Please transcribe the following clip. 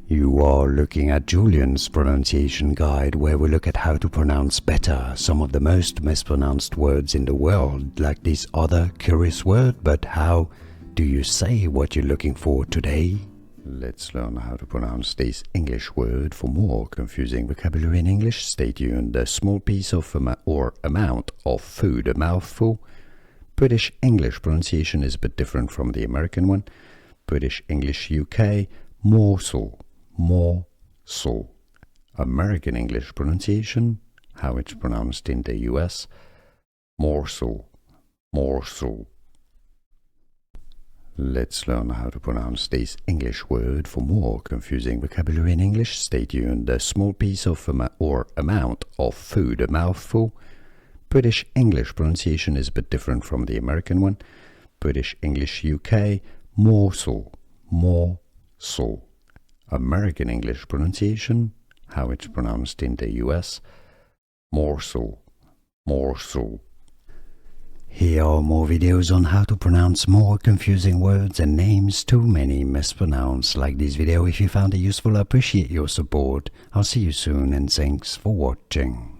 You are looking at Julian's pronunciation guide, where we look at how to pronounce better some of the most mispronounced words in the world, like this other curious word. But how do you say what you're looking for today? Let's learn how to pronounce this English word. For more confusing vocabulary in English, stay tuned. A small piece of amount of food, a mouthful. British English pronunciation is a bit different from the American one. British English UK, morsel, morsel. American English pronunciation, how it's pronounced in the US, morsel, morsel. Let's learn how to pronounce this English word. For more confusing vocabulary in English, stay tuned. A small piece of amount of food, a mouthful. British English pronunciation is a bit different from the American one. British English UK, morsel, morsel. American English pronunciation, how it's pronounced in the US, morsel, morsel. Here are more videos on how to pronounce more confusing words and names too many mispronounced. Like this video if you found it useful. I appreciate your support. I'll see you soon and thanks for watching.